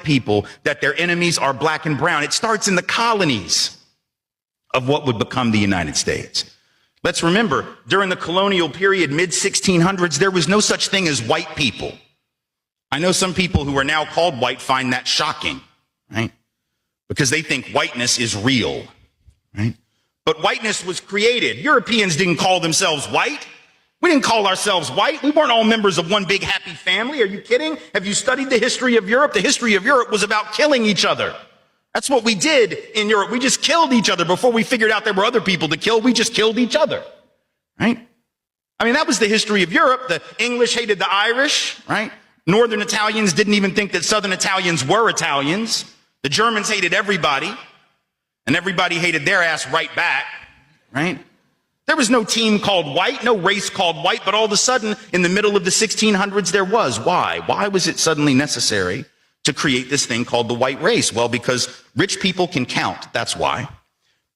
people that their enemies are black and brown. It starts in the colonies of what would become the United States. Let's remember, during the colonial period, mid-1600s, there was no such thing as white people. I know some people who are now called white find that shocking, right? Because they think whiteness is real, right? But whiteness was created. Europeans didn't call themselves white. We didn't call ourselves white. We weren't all members of one big happy family. Are you kidding? Have you studied the history of Europe? The history of Europe was about killing each other. That's what we did in Europe. We just killed each other before we figured out there were other people to kill. We just killed each other, right? I mean, that was the history of Europe. The English hated the Irish, right? Northern Italians didn't even think that Southern Italians were Italians. The Germans hated everybody, and everybody hated their ass right back, right? There was no team called white, no race called white, but all of a sudden, in the middle of the 1600s, there was. Why? Why was it suddenly necessary to create this thing called the white race? Well, because rich people can count, that's why.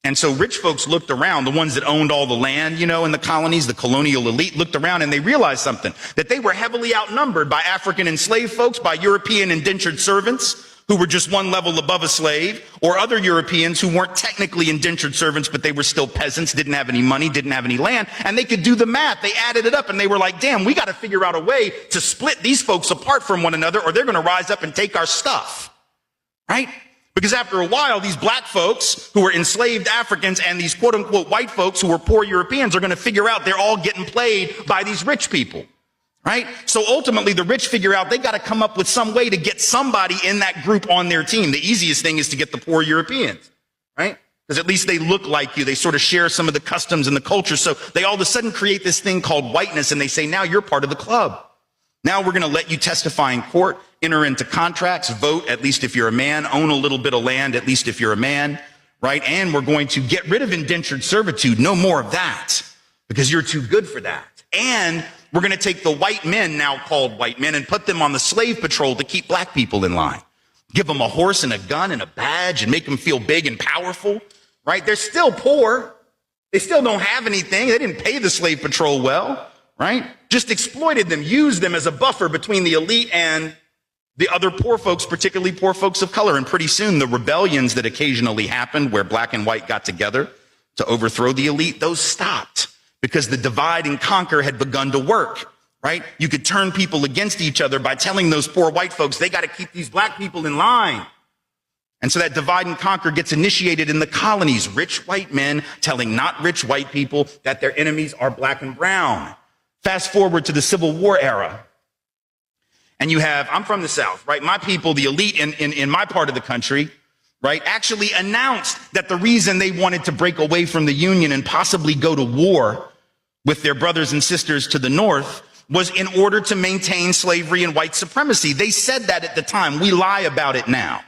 And so rich folks looked around, the ones that owned all the land, you know, in the colonies, the colonial elite looked around and they realized something, that they were heavily outnumbered by African enslaved folks, by European indentured servants who were just one level above a slave, or other Europeans who weren't technically indentured servants, but they were still peasants, didn't have any money, didn't have any land, and they could do the math. They added it up and they were like, damn, we got to figure out a way to split these folks apart from one another or they're going to rise up and take our stuff, right? Because after a while, these black folks who were enslaved Africans and these quote unquote white folks who were poor Europeans are going to figure out they're all getting played by these rich people. Right? So ultimately, the rich figure out they got to come up with some way to get somebody in that group on their team. The easiest thing is to get the poor Europeans, right? Because at least they look like you. They sort of share some of the customs and the culture. So they all of a sudden create this thing called whiteness, and they say, now you're part of the club. Now we're going to let you testify in court, enter into contracts, vote, at least if you're a man, own a little bit of land, at least if you're a man, right? And we're going to get rid of indentured servitude. No more of that, because you're too good for that. And we're going to take the white men, now called white men, and put them on the slave patrol to keep black people in line. Give them a horse and a gun and a badge and make them feel big and powerful, right? They're still poor. They still don't have anything. They didn't pay the slave patrol well, right? Just exploited them, used them as a buffer between the elite and the other poor folks, particularly poor folks of color. And pretty soon the rebellions that occasionally happened where black and white got together to overthrow the elite, those stopped. Because the divide and conquer had begun to work, right? You could turn people against each other by telling those poor white folks, they got to keep these black people in line. And so that divide and conquer gets initiated in the colonies. Rich white men telling not rich white people that their enemies are black and brown. Fast forward to the Civil War era. And you have, I'm from the South, right? My people, the elite in my part of the country, right, actually announced that the reason they wanted to break away from the Union and possibly go to war with their brothers and sisters to the north was in order to maintain slavery and white supremacy. They said that at the time. We lie about it now.